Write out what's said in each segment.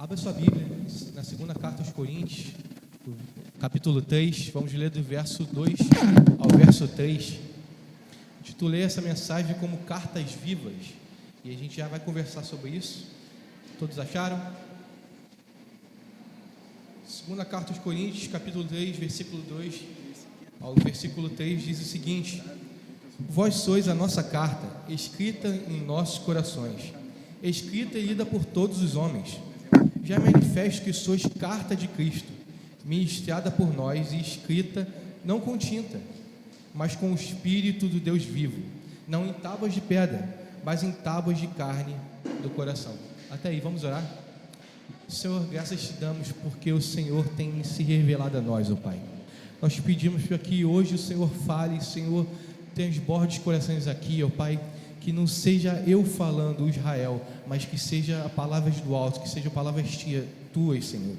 Abra sua Bíblia na segunda carta aos Coríntios, capítulo 3, vamos ler do verso 2 ao verso 3. Titulei essa mensagem como Cartas Vivas, e a gente já vai conversar sobre isso. Todos acharam? Segunda carta aos Coríntios, capítulo 3, versículo 2 ao versículo 3, diz o seguinte: Vós sois a nossa carta, escrita em nossos corações, escrita e lida por todos os homens. Já manifesto que sois carta de Cristo, ministrada por nós e escrita não com tinta, mas com o Espírito do Deus vivo, não em tábuas de pedra, mas em tábuas de carne do coração. Até aí, vamos orar? Senhor, graças te damos porque o Senhor tem se revelado a nós, ó Pai. Nós pedimos para que hoje o Senhor fale, Senhor, transborde os corações aqui, ó Pai, que não seja eu falando, Israel, mas que seja palavras do alto, que sejam palavras tuas, Senhor.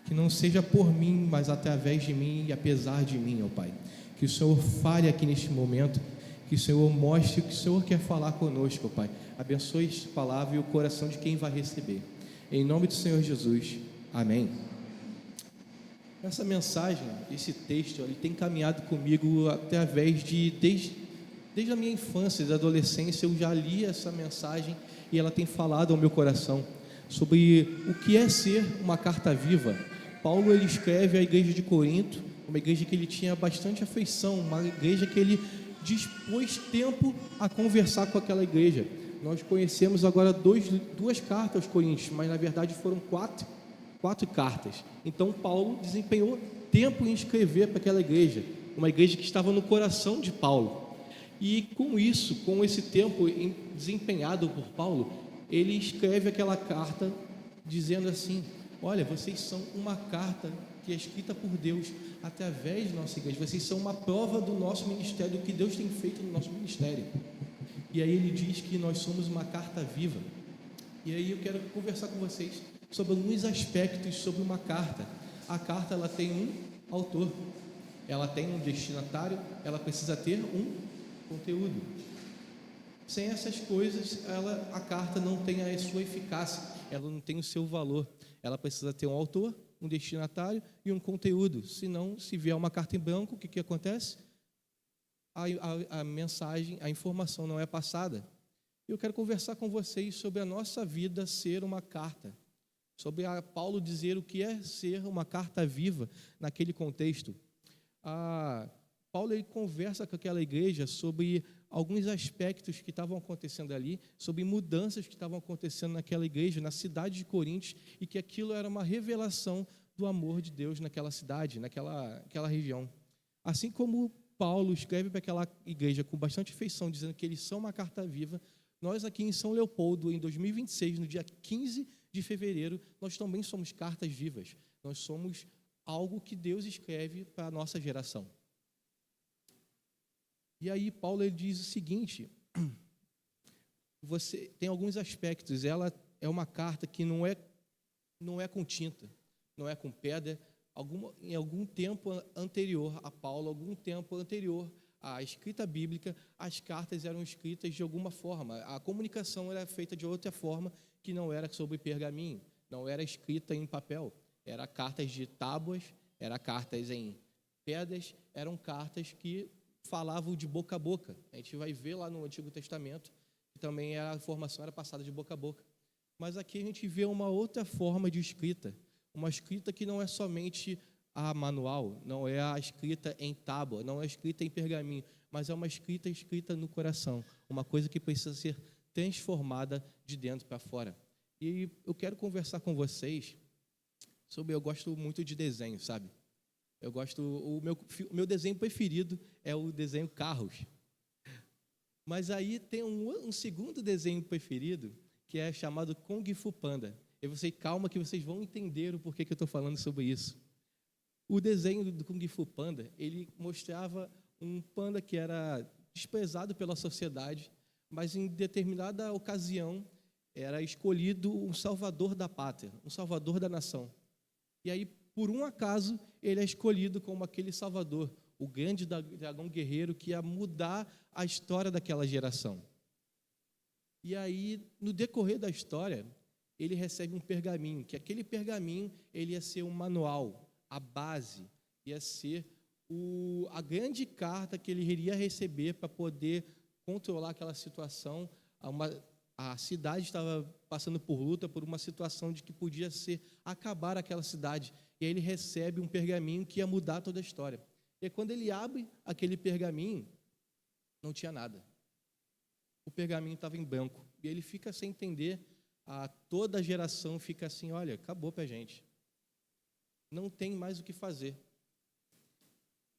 Que não seja por mim, mas através de mim e apesar de mim, ó Pai. Que o Senhor fale aqui neste momento, que o Senhor mostre o que o Senhor quer falar conosco, ó Pai. Abençoe esta palavra e o coração de quem vai receber. Em nome do Senhor Jesus. Amém. Essa mensagem, esse texto, ele tem caminhado comigo através desde a minha infância, da adolescência. Eu já li essa mensagem e ela tem falado ao meu coração sobre o que é ser uma carta viva. Paulo, ele escreve à igreja de Corinto, uma igreja que ele tinha bastante afeição, uma igreja que ele dispôs tempo a conversar com aquela igreja. Nós conhecemos agora duas cartas aos Coríntios, mas na verdade foram quatro cartas. Então Paulo desempenhou tempo em escrever para aquela igreja, uma igreja que estava no coração de Paulo. E com isso, com esse tempo desempenhado por Paulo, ele escreve aquela carta dizendo assim: olha, vocês são uma carta que é escrita por Deus através da nossa igreja, vocês são uma prova do nosso ministério, do que Deus tem feito no nosso ministério. E aí ele diz que nós somos uma carta viva. E aí eu quero conversar com vocês sobre alguns aspectos sobre uma carta. A carta, ela tem um autor, ela tem um destinatário, ela precisa ter um conteúdo. Sem essas coisas, a carta não tem a sua eficácia, ela não tem o seu valor. Ela precisa ter um autor, um destinatário e um conteúdo. Senão, se vier uma carta em branco, o que acontece? A mensagem, a informação não é passada. Eu quero conversar com vocês sobre a nossa vida ser uma carta, sobre Paulo dizer o que é ser uma carta viva naquele contexto. Paulo, ele conversa com aquela igreja sobre alguns aspectos que estavam acontecendo ali, sobre mudanças que estavam acontecendo naquela igreja, na cidade de Coríntios, e que aquilo era uma revelação do amor de Deus naquela cidade, naquela região. Assim como Paulo escreve para aquela igreja com bastante afeição, dizendo que eles são uma carta viva, nós aqui em São Leopoldo, em 2026, no dia 15 de fevereiro, nós também somos cartas vivas. Nós somos algo que Deus escreve para a nossa geração. E aí Paulo, ele diz o seguinte: você tem alguns aspectos, ela é uma carta que não é com tinta, não é com pedra. Em algum tempo anterior a Paulo, algum tempo anterior à escrita bíblica, as cartas eram escritas de alguma forma, a comunicação era feita de outra forma, que não era sobre pergaminho, não era escrita em papel, era cartas de tábuas, era cartas em pedras, eram cartas que falavam de boca a boca. A gente vai ver lá no Antigo Testamento que também a informação era passada de boca a boca. Mas aqui a gente vê uma outra forma de escrita, uma escrita que não é somente a manual, não é a escrita em tábua, não é a escrita em pergaminho, mas é uma escrita no coração, uma coisa que precisa ser transformada de dentro para fora. E eu quero conversar com vocês sobre, eu gosto muito de desenho, sabe? O meu desenho preferido é o desenho carros. Mas aí tem um segundo desenho preferido, que é chamado Kung Fu Panda. E calma que vocês vão entender o porquê que eu estou falando sobre isso. O desenho do Kung Fu Panda, ele mostrava um panda que era desprezado pela sociedade, mas em determinada ocasião era escolhido um salvador da pátria, um salvador da nação. E aí, por um acaso, ele é escolhido como aquele salvador, o grande dragão guerreiro que ia mudar a história daquela geração. E aí, no decorrer da história, ele recebe um pergaminho, que aquele pergaminho ele ia ser um manual, a base, ia ser a grande carta que ele iria receber para poder controlar aquela situação. A cidade estava passando por luta, por uma situação de que podia ser acabar aquela cidade. E aí ele recebe um pergaminho que ia mudar toda a história. E quando ele abre aquele pergaminho, não tinha nada. O pergaminho estava em branco. E ele fica sem entender, toda a geração fica assim, olha, acabou para a gente. Não tem mais o que fazer.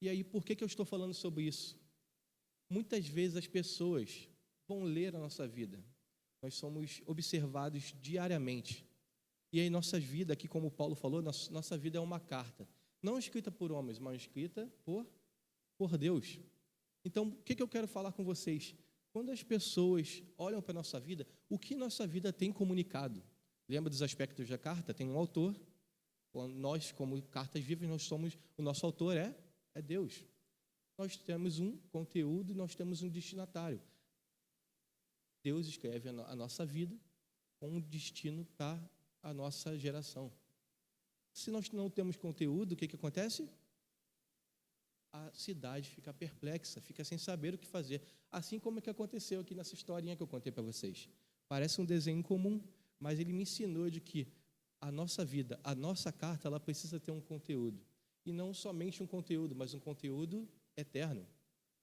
E aí, por que eu estou falando sobre isso? Muitas vezes as pessoas vão ler a nossa vida. Nós somos observados diariamente. E aí nossa vida, aqui como o Paulo falou, nossa vida é uma carta. Não escrita por homens, mas escrita por Deus. Então, o que eu quero falar com vocês? Quando as pessoas olham para a nossa vida, o que nossa vida tem comunicado? Lembra dos aspectos da carta? Tem um autor. Nós, como cartas vivas, o nosso autor é Deus. Nós temos um conteúdo e nós temos um destinatário. Deus escreve a nossa vida com um destino para a nossa geração. Se nós não temos conteúdo, o que acontece? A cidade fica perplexa, fica sem saber o que fazer. Assim como é que aconteceu aqui nessa historinha que eu contei para vocês. Parece um desenho comum, mas ele me ensinou de que a nossa vida, a nossa carta, ela precisa ter um conteúdo. E não somente um conteúdo, mas um conteúdo eterno.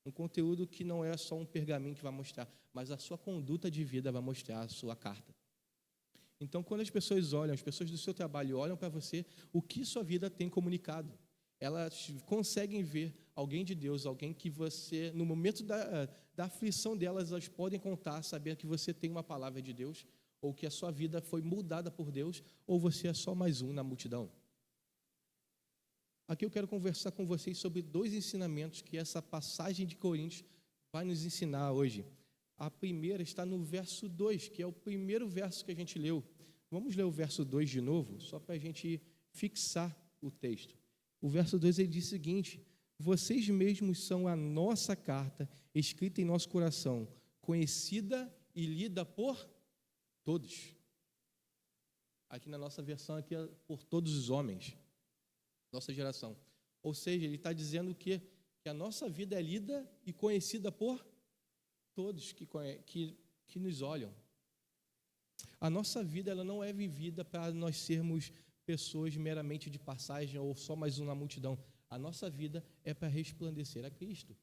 Um conteúdo que não é só um pergaminho que vai mostrar, mas a sua conduta de vida vai mostrar a sua carta. Então, quando as pessoas olham, as pessoas do seu trabalho olham para você, o que sua vida tem comunicado? Elas conseguem ver alguém de Deus, alguém que você, no momento da aflição delas, elas podem contar, sabendo que você tem uma palavra de Deus, ou que a sua vida foi mudada por Deus, ou você é só mais um na multidão. Aqui eu quero conversar com vocês sobre 2 ensinamentos que essa passagem de Coríntios vai nos ensinar hoje. A primeira está no verso 2, que é o primeiro verso que a gente leu. Vamos ler o verso 2 de novo, só para a gente fixar o texto. O verso 2 ele diz o seguinte: vocês mesmos são a nossa carta, escrita em nosso coração, conhecida e lida por todos. Aqui na nossa versão, aqui é por todos os homens. Nossa geração. Ou seja, ele está dizendo que a nossa vida é lida e conhecida por todos que nos olham. A nossa vida ela não é vivida para nós sermos pessoas meramente de passagem ou só mais um na multidão. A nossa vida é para resplandecer a Cristo.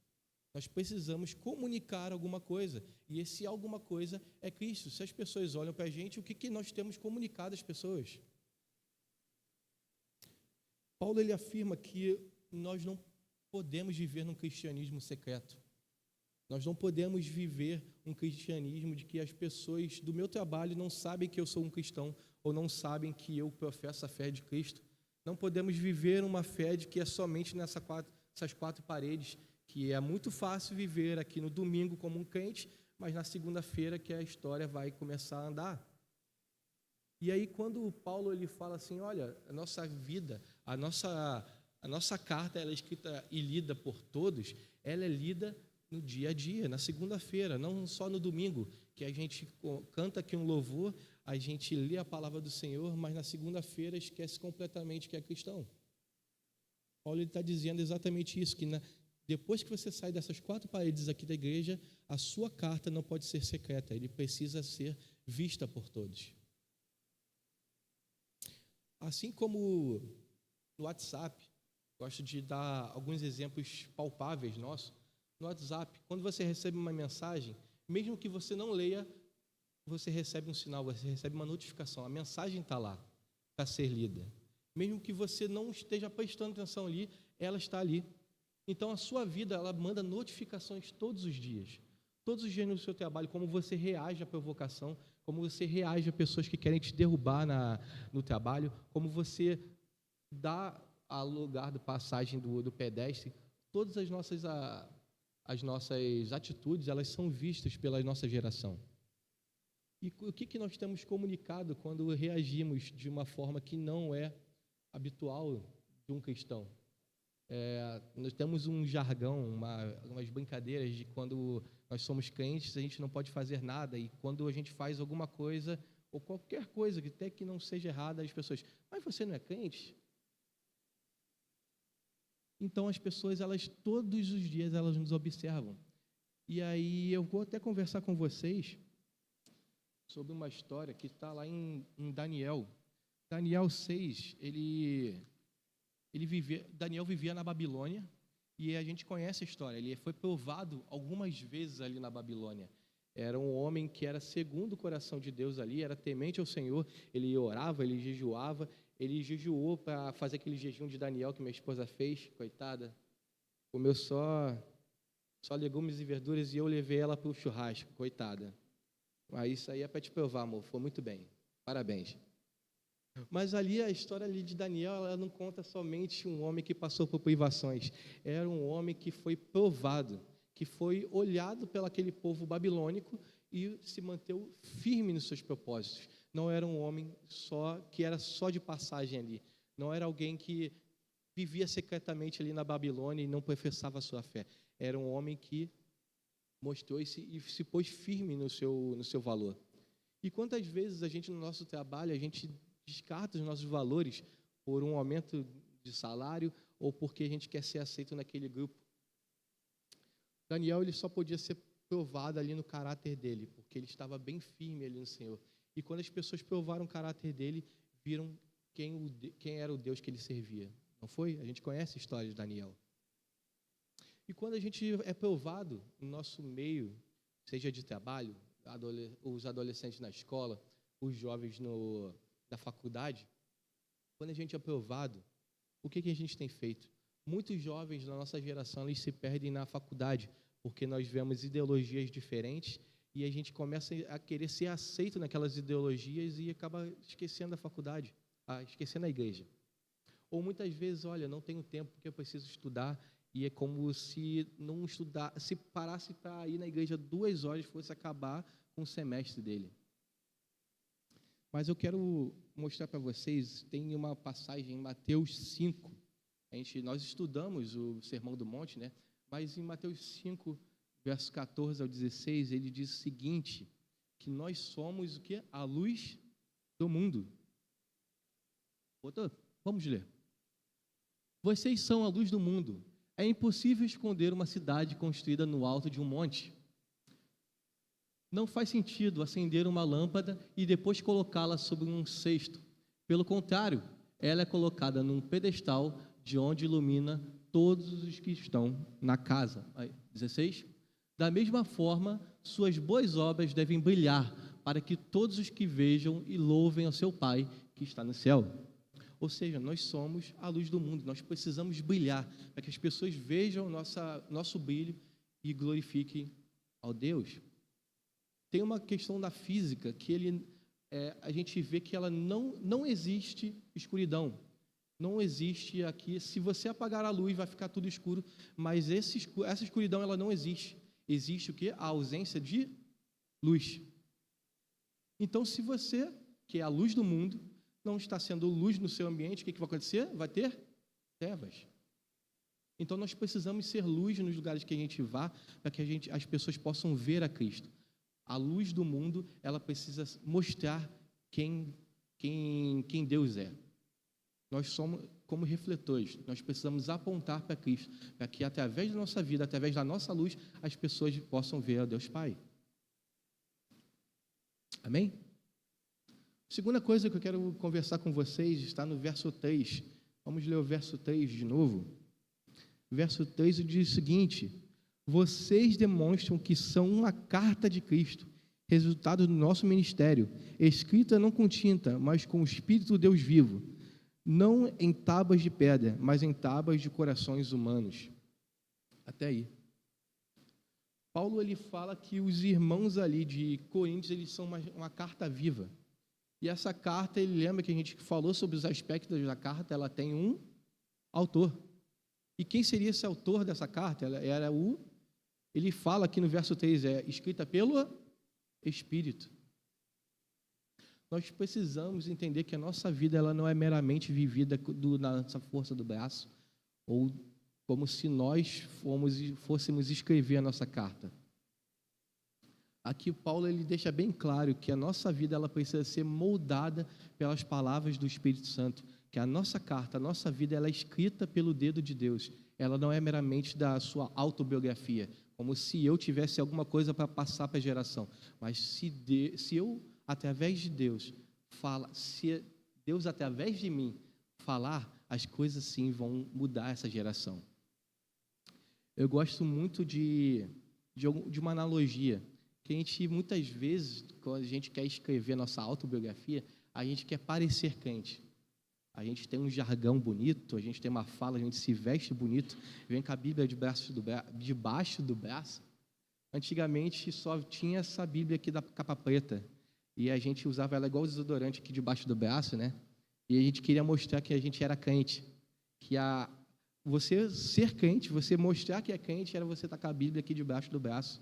Nós precisamos comunicar alguma coisa. E esse alguma coisa é Cristo. Se as pessoas olham para a gente, o que nós temos comunicado às pessoas? Paulo ele afirma que nós não podemos viver num cristianismo secreto. Nós não podemos viver um cristianismo de que as pessoas do meu trabalho não sabem que eu sou um cristão ou não sabem que eu professo a fé de Cristo. Não podemos viver uma fé de que é somente essas 4 paredes, que é muito fácil viver aqui no domingo como um crente, mas na segunda-feira que a história vai começar a andar. E aí, quando o Paulo ele fala assim, olha, a nossa vida, a nossa carta ela é escrita e lida por todos, ela é lida no dia a dia, na segunda-feira, não só no domingo, que a gente canta aqui um louvor, a gente lê a palavra do Senhor, mas na segunda-feira esquece completamente que é cristão. Paulo está dizendo exatamente isso, que depois que você sai dessas 4 paredes aqui da igreja, a sua carta não pode ser secreta, ele precisa ser vista por todos. Assim como no WhatsApp, gosto de dar alguns exemplos palpáveis nossos. No WhatsApp, quando você recebe uma mensagem, mesmo que você não leia, você recebe um sinal, você recebe uma notificação. A mensagem está lá para ser lida. Mesmo que você não esteja prestando atenção ali, ela está ali. Então, a sua vida, ela manda notificações todos os dias. Todos os dias no seu trabalho, como você reage à provocação, como você reage a pessoas que querem te derrubar no trabalho, como você dá a lugar de passagem do pedestre. Todas as nossas atitudes, elas são vistas pela nossa geração. E o que nós temos comunicado quando reagimos de uma forma que não é habitual de um cristão? Nós temos um jargão, umas brincadeiras de quando nós somos crentes, a gente não pode fazer nada, e quando a gente faz alguma coisa, ou qualquer coisa que até que não seja errada, as pessoas, mas você não é crente? Então as pessoas, elas todos os dias elas nos observam. E aí eu vou até conversar com vocês sobre uma história que está lá em Daniel. Daniel 6, Daniel vivia na Babilônia, e a gente conhece a história. Ele foi provado algumas vezes ali na Babilônia. Era um homem que era segundo o coração de Deus ali, era temente ao Senhor, ele orava, ele jejuava, ele jejuou para fazer aquele jejum de Daniel que minha esposa fez, coitada, comeu só legumes e verduras e eu levei ela para o churrasco, coitada. Mas isso aí é para te provar, amor, foi muito bem, parabéns. Mas ali a história ali de Daniel, ela não conta somente um homem que passou por privações, era um homem que foi provado, que foi olhado pelo aquele povo babilônico e se manteve firme nos seus propósitos. Não era um homem que era só de passagem ali, não era alguém que vivia secretamente ali na Babilônia e não professava a sua fé. Era um homem que mostrou e se pôs firme no seu valor. E quantas vezes a gente, no nosso trabalho, a gente descarta os nossos valores por um aumento de salário ou porque a gente quer ser aceito naquele grupo. Daniel, ele só podia ser provado ali no caráter dele, porque ele estava bem firme ali no Senhor. E quando as pessoas provaram o caráter dele, viram quem era o Deus que ele servia. Não foi? A gente conhece a história de Daniel. E quando a gente é provado no nosso meio, seja de trabalho, os adolescentes na escola, os jovens da faculdade, quando a gente é provado, o que a gente tem feito? Muitos jovens da nossa geração, eles se perdem na faculdade, porque nós vemos ideologias diferentes e a gente começa a querer ser aceito naquelas ideologias e acaba esquecendo a faculdade, esquecendo a igreja. Ou muitas vezes, olha, não tenho tempo porque eu preciso estudar, e é como se não estudar, se parasse para ir na igreja 2 horas, fosse acabar com o semestre dele. Mas eu quero mostrar para vocês, tem uma passagem em Mateus 5, nós estudamos o Sermão do Monte, né? Mas em Mateus 5, verso 14 ao 16, ele diz o seguinte, que nós somos o quê? A luz do mundo. Vamos ler. Vocês são a luz do mundo. É impossível esconder uma cidade construída no alto de um monte. Não faz sentido acender uma lâmpada e depois colocá-la sobre um cesto. Pelo contrário, ela é colocada num pedestal de onde ilumina todos os que estão na casa. 16. Da mesma forma, suas boas obras devem brilhar para que todos os que vejam e louvem ao seu Pai que está no céu. Ou seja, nós somos a luz do mundo, nós precisamos brilhar para que as pessoas vejam nosso brilho e glorifiquem ao Deus. Tem uma questão da física que a gente vê que ela não existe escuridão. Não existe aqui, se você apagar a luz vai ficar tudo escuro, mas essa escuridão ela não existe. Existe o quê? A ausência de luz. Então, se você, que é a luz do mundo, não está sendo luz no seu ambiente, o que vai acontecer? Vai ter trevas. Então, nós precisamos ser luz nos lugares que a gente vá, para que as pessoas possam ver a Cristo. A luz do mundo, ela precisa mostrar quem Deus é. Nós somos como refletores, nós precisamos apontar para Cristo, para que através da nossa vida, através da nossa luz, as pessoas possam ver a Deus Pai. Amém? Segunda coisa que eu quero conversar com vocês está no verso 3. Vamos ler o verso 3 de novo. Verso 3 diz o seguinte: vocês demonstram que são uma carta de Cristo, resultado do nosso ministério, escrita não com tinta, mas com o Espírito de Deus vivo, não em tábuas de pedra, mas em tábuas de corações humanos. Até aí. Paulo ele fala que os irmãos ali de Coríntios, eles são uma carta viva. E essa carta, ele lembra que a gente falou sobre os aspectos da carta, ela tem um autor. E quem seria esse autor dessa carta? Ele fala aqui no verso 3, escrita pelo Espírito. Nós precisamos entender que a nossa vida ela não é meramente vivida na nossa força do braço, ou como se nós fôssemos escrever a nossa carta. aqui Paulo ele deixa bem claro que a nossa vida ela precisa ser moldada pelas palavras do Espírito Santo, que a nossa carta, a nossa vida ela é escrita pelo dedo de Deus. Ela não é meramente da sua autobiografia, como se eu tivesse alguma coisa para passar para a geração. Mas se eu, através de Deus, se Deus, através de mim, falar, as coisas sim vão mudar essa geração. Eu gosto muito de uma analogia, que a gente, muitas vezes, quando a gente quer escrever nossa autobiografia, a gente quer parecer crente. A gente tem um jargão bonito, a gente tem uma fala, a gente se veste bonito, vem com a Bíblia debaixo do braço. Antigamente só tinha essa Bíblia aqui da capa preta, e a gente usava ela igual o desodorante aqui debaixo do braço, né? E a gente queria mostrar que a gente era crente, você ser crente, você mostrar que é crente, era você estar com a Bíblia aqui debaixo do braço.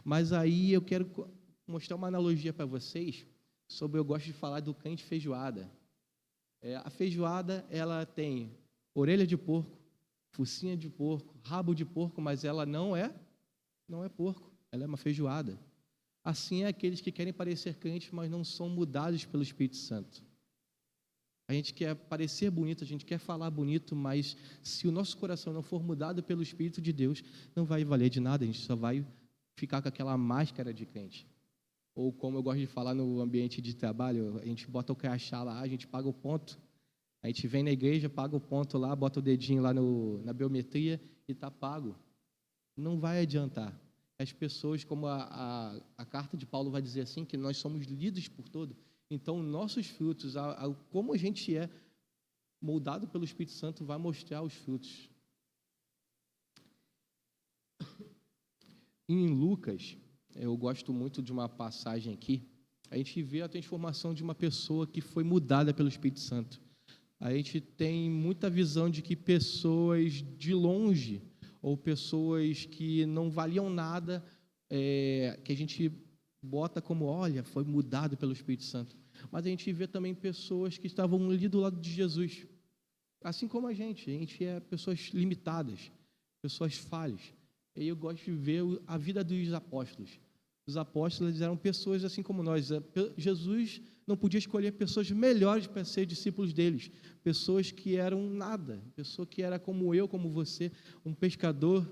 Mas aí eu quero mostrar uma analogia para vocês sobre, eu gosto de falar do crente feijoada. A feijoada, ela tem orelha de porco, focinha de porco, rabo de porco, mas ela não é porco, ela é uma feijoada. Assim é aqueles que querem parecer crentes, mas não são mudados pelo Espírito Santo. A gente quer parecer bonito, a gente quer falar bonito, mas se o nosso coração não for mudado pelo Espírito de Deus, não vai valer de nada, a gente só vai ficar com aquela máscara de crente. Ou como eu gosto de falar no ambiente de trabalho, a gente bota o crachá lá, a gente paga o ponto, a gente vem na igreja, paga o ponto lá, bota o dedinho lá na biometria e está pago. Não vai adiantar. As pessoas, como a carta de Paulo vai dizer assim, que nós somos lidos por todo, então nossos frutos, como a gente é moldado pelo Espírito Santo, vai mostrar os frutos. Em Lucas, eu gosto muito de uma passagem aqui, a gente vê a transformação de uma pessoa que foi mudada pelo Espírito Santo. A gente tem muita visão de que pessoas de longe, ou pessoas que não valiam nada, que a gente bota como, olha, foi mudado pelo Espírito Santo. Mas a gente vê também pessoas que estavam ali do lado de Jesus. Assim como a gente é pessoas limitadas, pessoas falhas. E eu gosto de ver a vida dos apóstolos. Os apóstolos eram pessoas assim como nós. Jesus não podia escolher pessoas melhores para ser discípulos deles. Pessoas que eram nada. Pessoa que era como eu, como você, um pescador,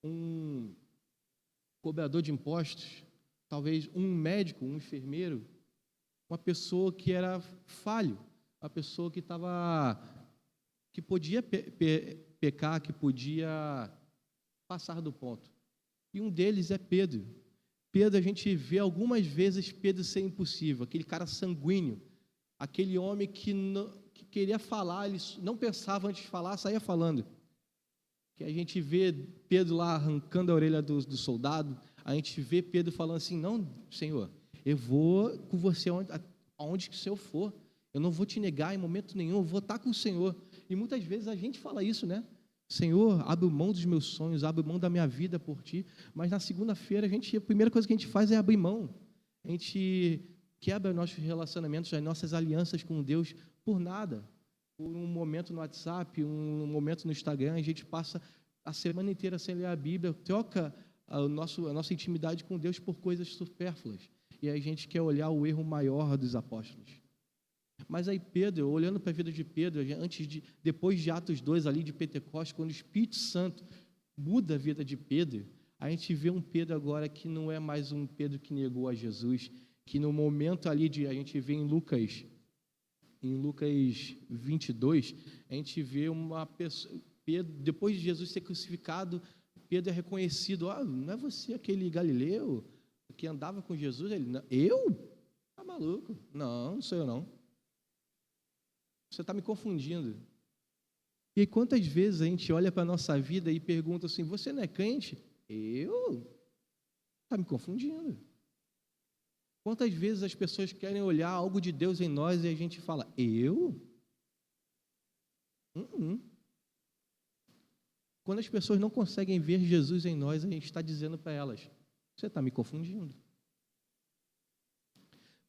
um cobrador de impostos, talvez um médico, um enfermeiro, uma pessoa que era falho, uma pessoa que podia pecar, que podia passar do ponto. E um deles é Pedro. Pedro, a gente vê algumas vezes Pedro ser impossível, aquele cara sanguíneo, aquele homem que queria falar, ele não pensava antes de falar, saía falando. Que a gente vê Pedro lá arrancando a orelha do soldado, a gente vê Pedro falando assim, não, Senhor, eu vou com você aonde que o Senhor for, eu não vou te negar em momento nenhum, eu vou estar com o Senhor. E muitas vezes a gente fala isso, né? Senhor, abre mão dos meus sonhos, abre mão da minha vida por ti, mas na segunda-feira a primeira coisa que a gente faz é abrir mão. A gente quebra nossos relacionamentos, as nossas alianças com Deus por nada. Por um momento no WhatsApp, um momento no Instagram, a gente passa a semana inteira sem ler a Bíblia, troca a nossa intimidade com Deus por coisas supérfluas. E a gente quer olhar o erro maior dos apóstolos. Mas aí Pedro, olhando para a vida de Pedro, depois de Atos 2, ali de Pentecostes, quando o Espírito Santo muda a vida de Pedro, a gente vê um Pedro agora que não é mais um Pedro que negou a Jesus, que no momento ali a gente vê em Lucas 22, a gente vê uma pessoa, Pedro, depois de Jesus ser crucificado, Pedro é reconhecido, não é você aquele Galileu que andava com Jesus? Ele, não, eu? Tá maluco? Não sou eu não. Você está me confundindo. E quantas vezes a gente olha para a nossa vida e pergunta assim, você não é crente? Eu? Está me confundindo. Quantas vezes as pessoas querem olhar algo de Deus em nós e a gente fala, eu? Quando as pessoas não conseguem ver Jesus em nós, a gente está dizendo para elas, você está me confundindo.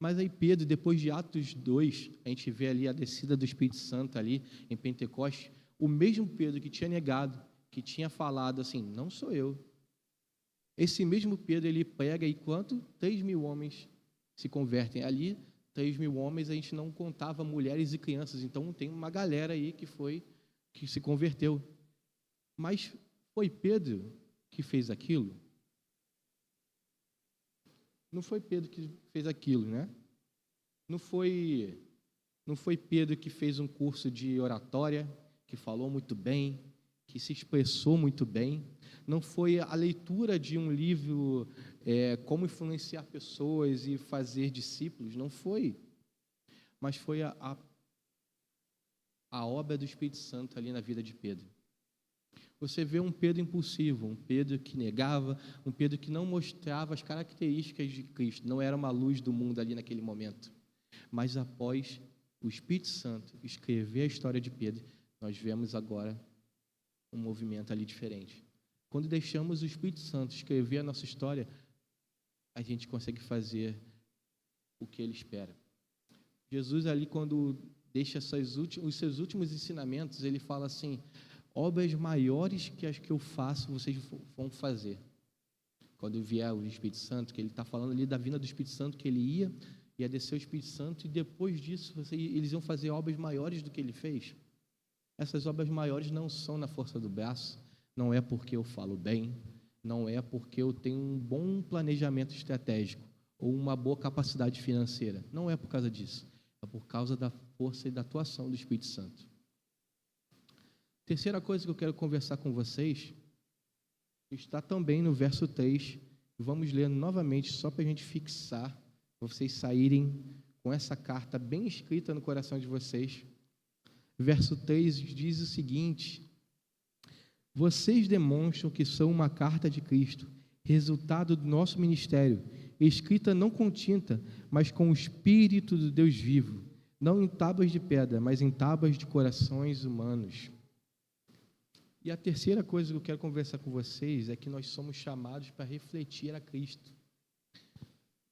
Mas aí Pedro, depois de Atos 2, a gente vê ali a descida do Espírito Santo ali em Pentecostes, o mesmo Pedro que tinha negado, que tinha falado assim, não sou eu, Esse mesmo Pedro, ele prega e quanto? 3.000 homens se convertem. Ali, 3.000 homens, a gente não contava mulheres e crianças. Então, tem uma galera aí que se converteu. Mas foi Pedro que fez aquilo? Não foi Pedro que fez aquilo, né? Não foi Pedro que fez um curso de oratória, que falou muito bem, que se expressou muito bem. Não foi a leitura de um livro, como influenciar pessoas e fazer discípulos. Não foi. Mas foi a obra do Espírito Santo ali na vida de Pedro. Você vê um Pedro impulsivo, um Pedro que negava, um Pedro que não mostrava as características de Cristo. Não era uma luz do mundo ali naquele momento. Mas após o Espírito Santo escrever a história de Pedro, nós vemos agora um movimento ali diferente. Quando deixamos o Espírito Santo escrever a nossa história, a gente consegue fazer o que ele espera. Jesus ali, quando deixa os seus últimos ensinamentos, ele fala assim: obras maiores que as que eu faço, vocês vão fazer. Quando vier o Espírito Santo, que ele está falando ali da vinda do Espírito Santo, que ele ia descer o Espírito Santo, e depois disso eles iam fazer obras maiores do que ele fez. Essas obras maiores não são na força do braço, não é porque eu falo bem, não é porque eu tenho um bom planejamento estratégico ou uma boa capacidade financeira. Não é por causa disso, é por causa da força e da atuação do Espírito Santo. Terceira coisa que eu quero conversar com vocês está também no verso 3. Vamos ler novamente, só para a gente fixar, para vocês saírem com essa carta bem escrita no coração de vocês. Verso 3 diz o seguinte: vocês demonstram que são uma carta de Cristo, resultado do nosso ministério, escrita não com tinta, mas com o Espírito do Deus vivo, não em tábuas de pedra, mas em tábuas de corações humanos. E a terceira coisa que eu quero conversar com vocês é que nós somos chamados para refletir a Cristo.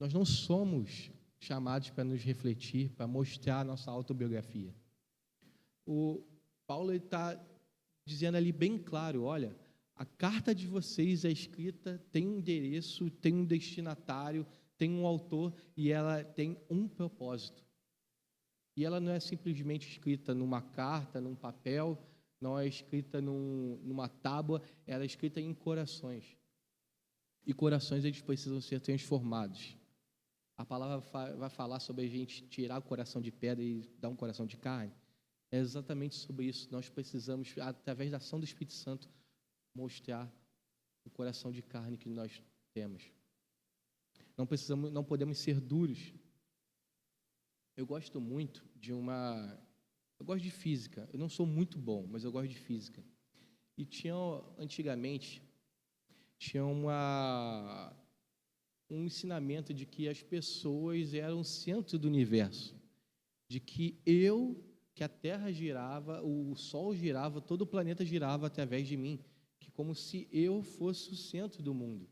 Nós não somos chamados para nos refletir, para mostrar a nossa autobiografia. O Paulo está dizendo ali bem claro: olha, a carta de vocês é escrita, tem um endereço, tem um destinatário, tem um autor, e ela tem um propósito. E ela não é simplesmente escrita numa carta, num papel, não é escrita numa tábua, ela é escrita em corações. E corações, eles precisam ser transformados. A palavra vai falar sobre a gente tirar o coração de pedra e dar um coração de carne. É exatamente sobre isso. Nós precisamos, através da ação do Espírito Santo, mostrar o coração de carne que nós temos. Não podemos ser duros. Eu gosto muito eu gosto de física. Eu não sou muito bom, mas eu gosto de física. E antigamente, tinha um ensinamento de que as pessoas eram o centro do universo, de que a Terra girava, o Sol girava, todo o planeta girava através de mim, que como se eu fosse o centro do mundo.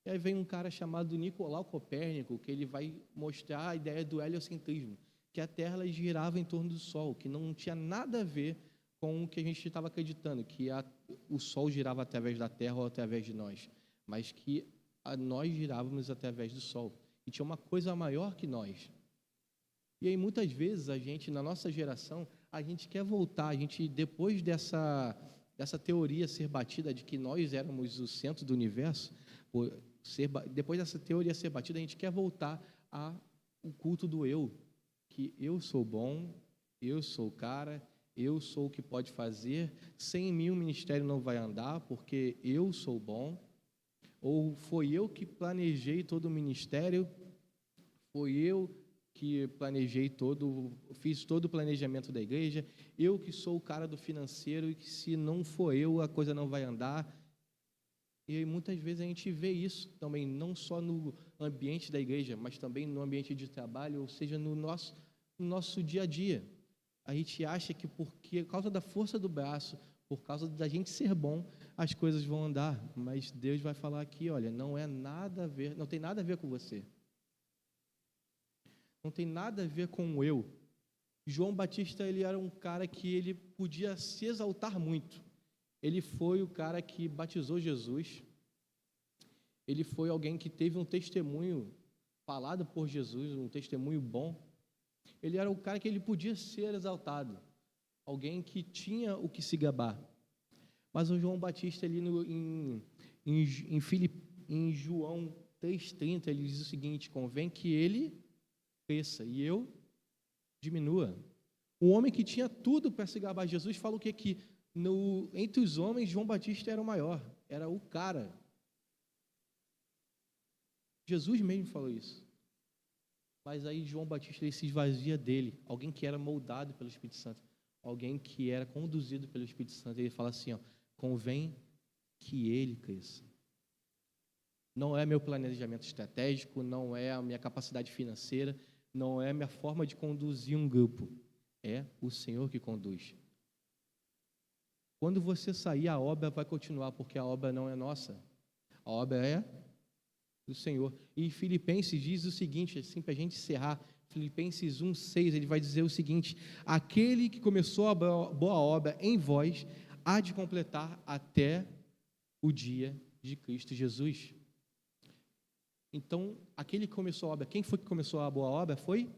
E aí vem um cara chamado Nicolau Copérnico, que ele vai mostrar a ideia do heliocentrismo, que a Terra ela girava em torno do Sol, que não tinha nada a ver com o que a gente estava acreditando, que o Sol girava através da Terra ou através de nós, mas que nós girávamos através do Sol. E tinha uma coisa maior que nós. E aí, muitas vezes, na nossa geração, a gente quer voltar, depois dessa teoria ser batida de que nós éramos o centro do universo, depois dessa teoria ser batida, a gente quer voltar ao culto do eu, que eu sou bom, eu sou o cara, eu sou o que pode fazer, sem mim o ministério não vai andar, porque eu sou bom, ou foi eu que planejei todo o ministério, foi eu que fiz todo o planejamento da igreja, eu que sou o cara do financeiro, e que se não for eu, a coisa não vai andar. E aí, muitas vezes a gente vê isso também, não só no ambiente da igreja, mas também no ambiente de trabalho, ou seja, no nosso dia a dia. A gente acha que por causa da força do braço, por causa da gente ser bom, as coisas vão andar, mas Deus vai falar aqui, olha, não tem nada a ver com você. Não tem nada a ver com o eu. João Batista, ele era um cara que ele podia se exaltar muito. Ele foi o cara que batizou Jesus. ele foi alguém que teve um testemunho falado por Jesus, um testemunho bom. Ele era o cara que ele podia ser exaltado, alguém que tinha o que se gabar. Mas o João Batista, ali em João 3,30, ele diz o seguinte: convém que ele cresça e eu diminua. Um homem que tinha tudo para se gabar. Jesus fala o quê? Que entre os homens, João Batista era o maior, era o cara. Jesus mesmo falou isso. Mas aí João Batista, ele se esvazia dele, alguém que era moldado pelo Espírito Santo, alguém que era conduzido pelo Espírito Santo. Ele fala assim, ó, convém que ele cresça. Não é meu planejamento estratégico, não é a minha capacidade financeira, não é a minha forma de conduzir um grupo. É o Senhor que conduz. Quando você sair, a obra vai continuar, porque a obra não é nossa. A obra é do Senhor. E Filipenses diz o seguinte, assim, para a gente encerrar, Filipenses 1,6, ele vai dizer o seguinte: aquele que começou a boa obra em vós, há de completar até o dia de Cristo Jesus. Então, aquele que começou a obra, quem foi que começou a boa obra? Foi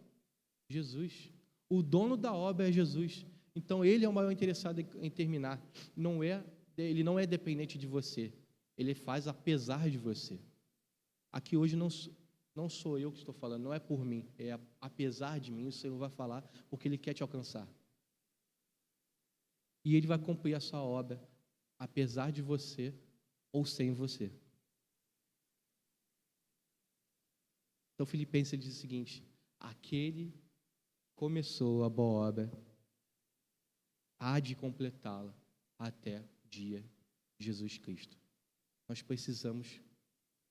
Jesus. O dono da obra é Jesus. Então, ele é o maior interessado em terminar. Ele não é dependente de você. Ele faz apesar de você. Aqui hoje não sou eu que estou falando, não é por mim, é apesar de mim, o Senhor vai falar, porque Ele quer te alcançar. E Ele vai cumprir a sua obra, apesar de você ou sem você. Então, Filipenses diz o seguinte: aquele começou a boa obra, há de completá-la até o dia de Jesus Cristo. Nós precisamos,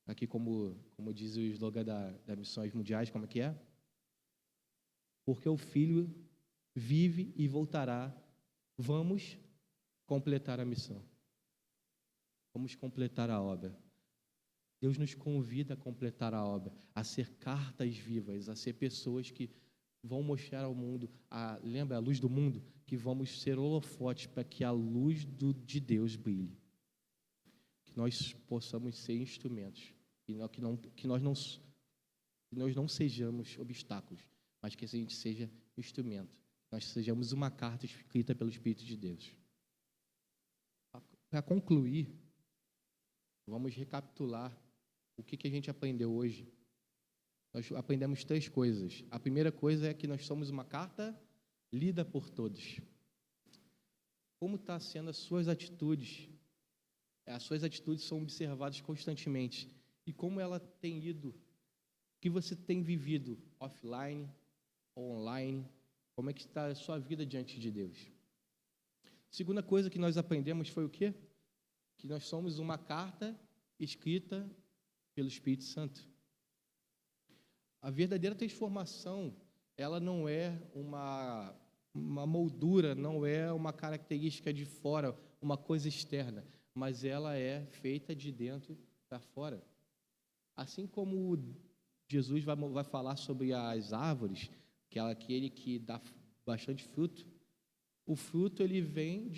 aqui como diz o slogan da Missões Mundiais, como é que é? Porque o Filho vive e voltará, vamos completar a missão. Vamos completar a obra. Deus nos convida a completar a obra, a ser cartas vivas, a ser pessoas que vão mostrar ao mundo, lembra a luz do mundo? Que vamos ser holofotes para que a luz de Deus brilhe. Que nós possamos ser instrumentos, que nós não sejamos obstáculos, mas que a gente seja instrumento, nós sejamos uma carta escrita pelo Espírito de Deus. Para concluir, vamos recapitular o que a gente aprendeu hoje. Nós aprendemos 3 coisas. A primeira coisa é que nós somos uma carta lida por todos. Como está sendo as suas atitudes? As suas atitudes são observadas constantemente. E como ela tem ido? O que você tem vivido offline ou online? Como é que está a sua vida diante de Deus? Segunda coisa que nós aprendemos foi o quê? Que nós somos uma carta escrita pelo Espírito Santo. A verdadeira transformação, ela não é uma moldura, não é uma característica de fora, uma coisa externa, mas ela é feita de dentro para fora. Assim como Jesus vai falar sobre as árvores, que é aquele que dá bastante fruto, o fruto ele vem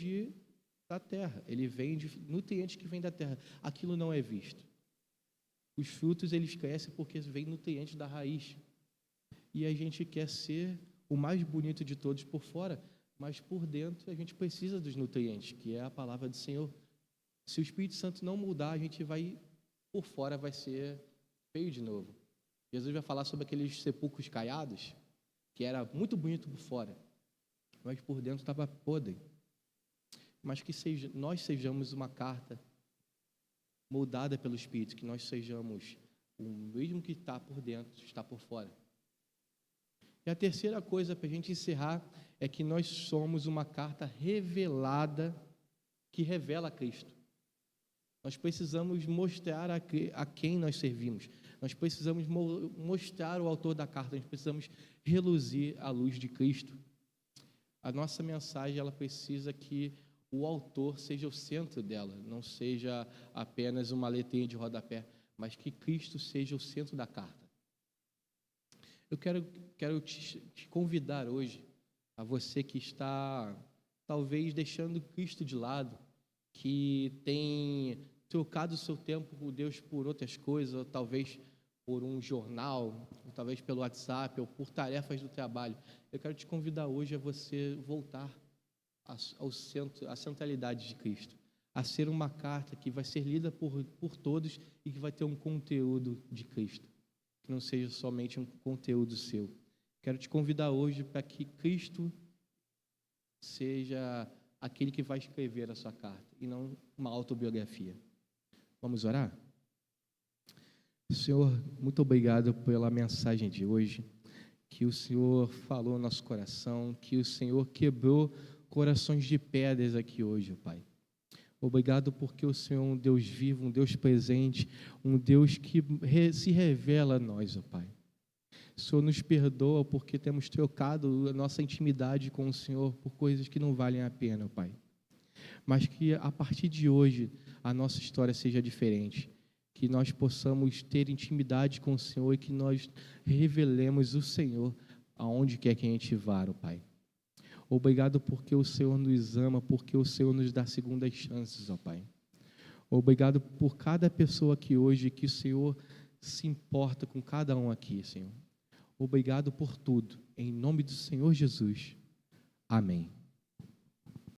da terra, ele vem de nutrientes que vêm da terra. Aquilo não é visto. Os frutos eles crescem porque vem nutrientes da raiz. E a gente quer ser o mais bonito de todos por fora, mas por dentro a gente precisa dos nutrientes, que é a palavra do Senhor. Se o Espírito Santo não mudar, a gente por fora vai ser feio de novo. Jesus vai falar sobre aqueles sepulcros caiados, que era muito bonito por fora, mas por dentro estava podre. Mas que nós sejamos uma carta moldada pelo Espírito, que nós sejamos o mesmo que está por dentro, está por fora. E a terceira coisa, para a gente encerrar, é que nós somos uma carta revelada, que revela Cristo. Nós precisamos mostrar a quem nós servimos. Nós precisamos mostrar o autor da carta, nós precisamos reluzir a luz de Cristo. A nossa mensagem, ela precisa que o autor seja o centro dela, não seja apenas uma letrinha de rodapé, mas que Cristo seja o centro da carta. Eu quero te convidar hoje, a você que está talvez deixando Cristo de lado, que tem trocado o seu tempo, por Deus, por outras coisas, ou talvez por um jornal, ou talvez pelo WhatsApp, ou por tarefas do trabalho, eu quero te convidar hoje a você voltar ao centro, à centralidade de Cristo, a ser uma carta que vai ser lida por todos e que vai ter um conteúdo de Cristo, que não seja somente um conteúdo seu. Quero te convidar hoje para que Cristo seja aquele que vai escrever a sua carta e não uma autobiografia. Vamos orar? Senhor, muito obrigado pela mensagem de hoje, que o Senhor falou no nosso coração, que o Senhor quebrou corações de pedras aqui hoje, Pai. Obrigado porque o Senhor é um Deus vivo, um Deus presente, um Deus que se revela a nós, ó Pai. O Senhor nos perdoa porque temos trocado a nossa intimidade com o Senhor por coisas que não valem a pena, ó Pai. Mas que a partir de hoje a nossa história seja diferente, que nós possamos ter intimidade com o Senhor e que nós revelemos o Senhor aonde quer que a gente vá, ó Pai. Obrigado porque o Senhor nos ama, porque o Senhor nos dá segundas chances, ó Pai. Obrigado por cada pessoa aqui hoje, que o Senhor se importa com cada um aqui, Senhor. Obrigado por tudo. Em nome do Senhor Jesus. Amém.